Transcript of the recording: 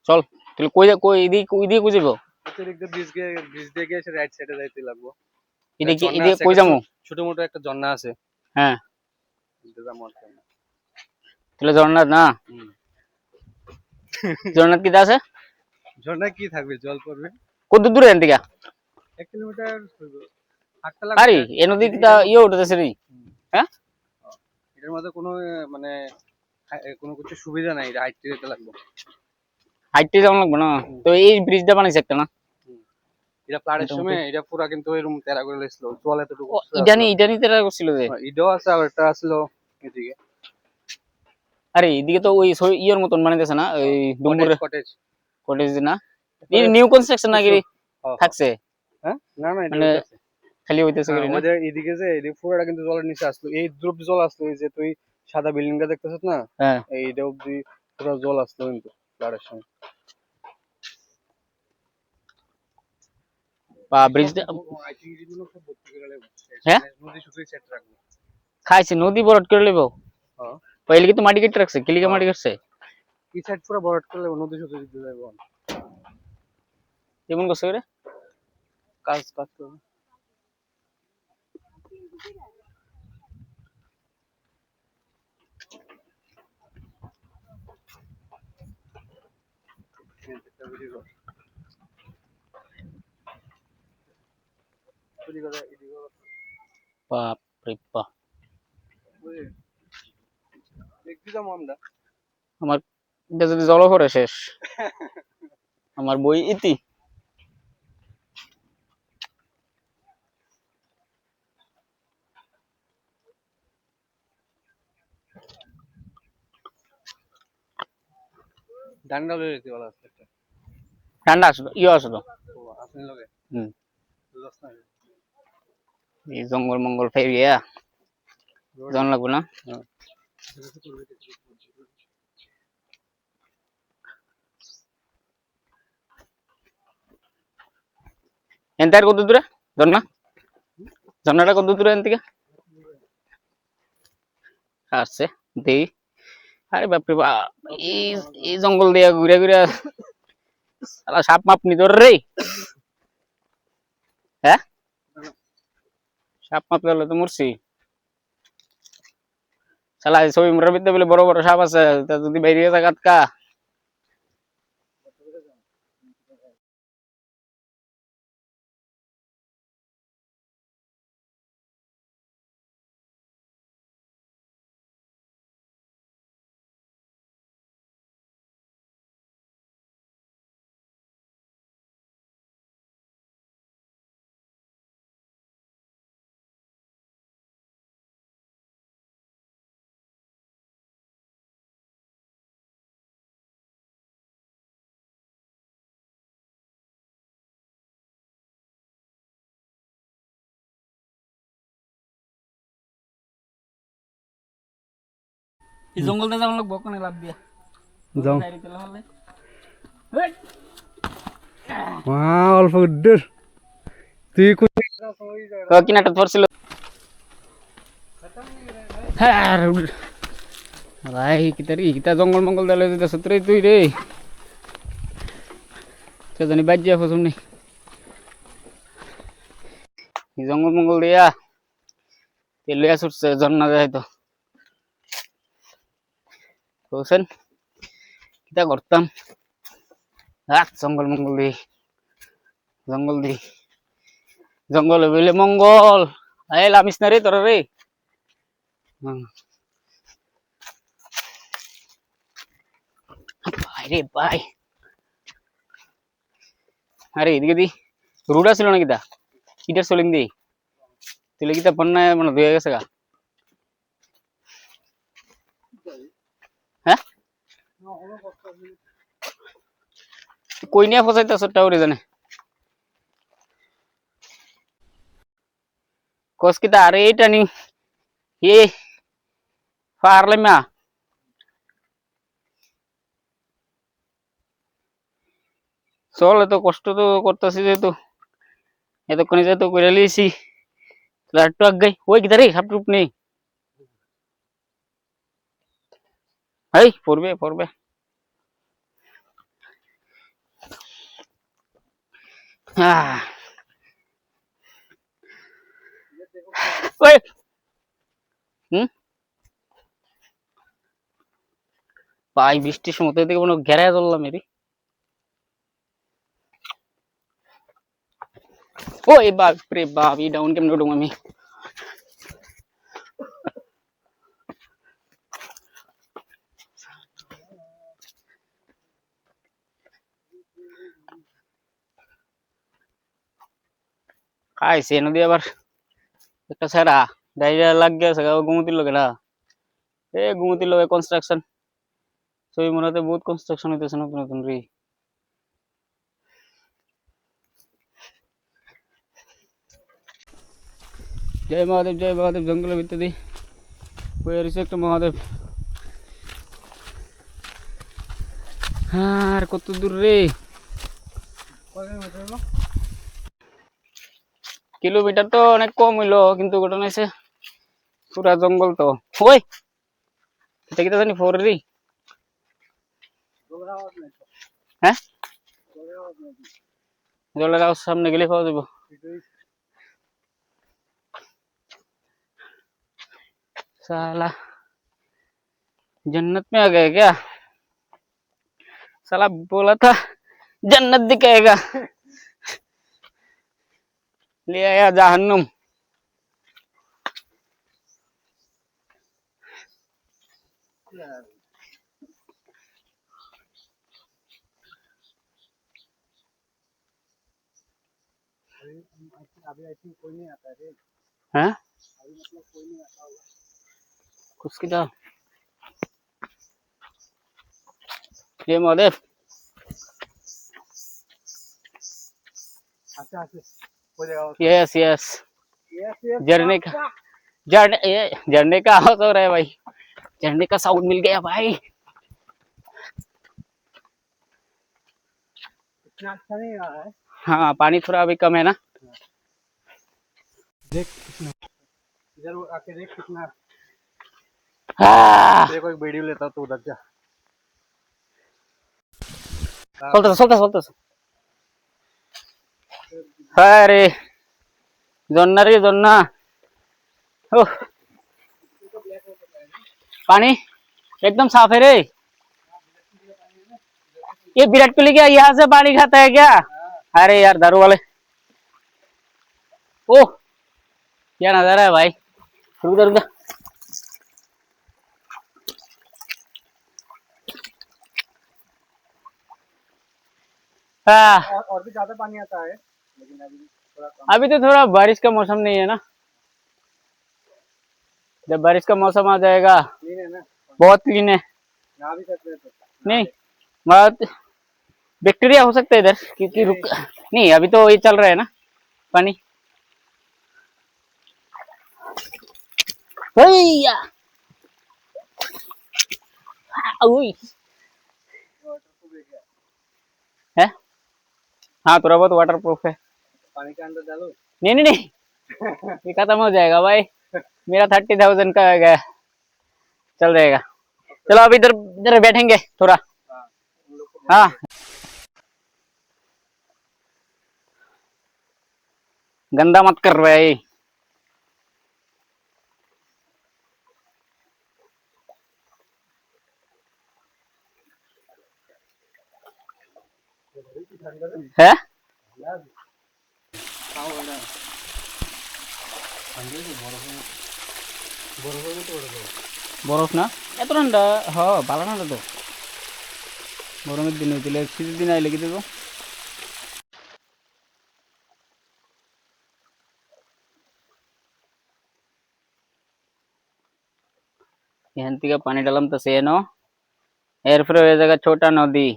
চল তাহলে কই এদিকে কই যাবো? ব্রিজ দিয়ে গিয়ে রাইট সাইডে যাইতে লাগবো। এদিকে কই যাবো? ছোট মোটো একটা ঝর্ণা আছে। হ্যাঁ তাহলে ঝর্ণা না, ঝর্ণা কি আছে? ঝর্ণা কি থাকবে, জল পড়বে। কত দূরে এখান থেকে? 1 কিলোমিটার হাঁটতে আরে লাগবে। এ নদী উঠতেছে রে। হ্যাঁ এটার মধ্যে কোনো মানে কোনো কিছু সুবিধা নাই, হাইটে যেতে লাগবে। হাইটে যাওয়া লাগবে না তো, এই ব্রিজটা বানাইছে একটা না? এটা প্লারের সময় এটা পুরা কিন্তু এরকম তেরা করে লেছিল, জল এতটুকু ইডানি তেরা করছিল যে। ইডো আছে আর একটা আসলো এদিকে। আরে এদিকে তো ওই ইয়ের মতন বানাইতেছে না, ওই ডুমুরের কটেজ কটেজ না? এই নিউ কনস্ট্রাকশন নাকি থাকছে? হ্যাঁ না না এটা মানে খালি হইতেছে করে না? ওদের এদিকে যে এদিকে পুরোটা কিন্তু জলের নিচে আসলো, এই দ্রুপ জল আসলো, এই যে তুই সাদা বিল্ডিংটা দেখতেছিস না, হ্যাঁ এইটা অব্দি পুরো জল আসলো কিন্তু প্লারের সময়। বা ব্রিজটা হ্যাঁ নদী শুকিয়ে সেট রাখবো। খাইছে নদী বরট করে লেবো। হ্যাঁ পहिले কি তো মাটি কেটে রাখছে, কিলিকা মাটি কাটছে। কি সাইড পুরো বরট করে লেবো, নদী শুকিয়ে দিতে যাবো। কেমন করছে রে কাজ করতে হবে। বাপ রে বাপ, আমার এটা যদি জল করে শেষ, আমার বই ইতি। ডান্ডা লয়ে যেতে বলা আছে একটা। ঠান্ডা আসলো আসলো। আপনি লগে এই জঙ্গল মঙ্গল ফেরিয়া জন লাগবো না। এন্টার কত দূরে ঝর্ণাটা কত দূরে এখান থেকে আসছে দেই? আরে বাপরে বাপ, এই জঙ্গল দিয়া ঘুরে ঘুরে সাপ মাপ নি তোর রে। হ্যাঁ সাপ মাপ ধরলে তো মরছি। শালা ছবি মোটার ভিতরে বলে বড় বড় সাপ আছে, তা যদি বাইরে থাকাত কা। এই জঙ্গলটা যাওয়া লাগবো, কোনে লাভ দিয়া যাও। অল্প দূর তুই কিনাটা ধরছিল। হ্যাঁ ভাই কিতা জঙ্গল মঙ্গল দালে যেতেছ তুই রে, সে জানি বাজ্যা ফসম নেই জঙ্গল মঙ্গল দিয়া তেলিয়া ছুটছে ঝর্ণা যায় তো বুঝছেন কিতা করতাম। জঙ্গল মঙ্গল দি জঙ্গল বলে মঙ্গল লামিস না রে তোরা রে। ভাই রে ভাই, আরে এদিকে দি রোড আসছিল না কিতা কিটার চলিং দি তুলে কিতা বন্যায় মানে ধুয়ে গেছে গা। হ্যাঁ কই নিয়ে ফসাইতেছ টাউরে জানে কস কিতা। আরে এইটা নি এ পারলাম না, চল এত কষ্ট তো করতেছি যেহেতু এতক্ষণে যেহেতু করে লিয়েছি একটু আগ গাই ওই কিতা রে সাপ টুপ নেই। এই পড়বে আহ, ওই হুম ভাই বৃষ্টির সময় তো এদিকে কোনো ঘেরায় চললাম এরি। ওই বাপ রে বাপ, ই ডাউন কেমনে উঠবো আমি? খাইছে নদী আবার একটা ছেড়া ডাইরিয়া লাগ গেছে ঘুমতির লোক না, এ ঘুমতির লোক কনস্ট্রাকশন ছবি মনে হতে বহুত কনস্ট্রাকশন হইতেছে নতুন নতুন রে। জয় মহাদেব জঙ্গলের ভিতরে দিয়ে বয়ে রয়েছে একটা মহাদেব। আর কত দূর রে? কিলোমিটার তো অনেক কম হইলো, কিন্তু ঘটনা হয়েছে পুরা জঙ্গল তো। ওই এটা কি জানি ফোর রে? হ্যাঁ জলের আওয়াজ সামনে গেলে পাওয়া যাবো। साला जन्नत में आ गए क्या? साला बोला था जन्नत दिखाएगा, ले आया जहन्नुम। अभी आई थिंक कोई नहीं आता है रे। हैं अभी मतलब कोई नहीं आता होगा। कुछ की जा ये महादेव। अच्छा अच्छा हो जाएगा। यस यस यस यस झरने का झरने का आवाज हो रहा है भाई, झरने का साउंड मिल गया भाई। इतना अच्छा नहीं आ रहा है। हाँ पानी थोड़ा अभी कम है ना। देख कितना इधर आके देख कितना। हाँ तेरे को एक वीडियो लेता हूँ तो उधर जा। चलता अरे जन्ना रे जन्ना। ओह पानी एकदम साफ है रे। ये विराट कोहली क्या यहाँ से पानी खाता है क्या? अरे यार दारू वाले। ओह क्या नजारा है भाई, रुक जा रुक जा। हाँ और भी ज्यादा पानी आता है लेकिन अभी थोड़ा कम। अभी तो थोड़ा बारिश का मौसम नहीं है ना, जब बारिश का मौसम आ जाएगा क्लीन है ना। बहुत क्लीन है। नहा भी सकते हैं तो नहीं बहुत बैक्टीरिया हो सकता है इधर क्योंकि रुक नहीं, अभी तो ये चल रहा है ना पानी। भैया उई है। हाँ थोड़ा बहुत वाटर प्रूफ है। पानी के अंदर डालो। नहीं ये खत्म हो जाएगा भाई, मेरा 30,000 का आ गया, चल जाएगा। चलो अभी इधर इधर बैठेंगे थोड़ा। हाँ उन लोग को हाँ गंदा मत कर भाई। है বরফ না এত ঠান্ডা? হ ভালো ঠান্ডা তো, গরমের দিন হইছিল, শীতের দিন আইলে কি দেবো। এখান থেকে পানি ডালাম তো সে এরপরে হয়ে জায়গা ছোটা নদী।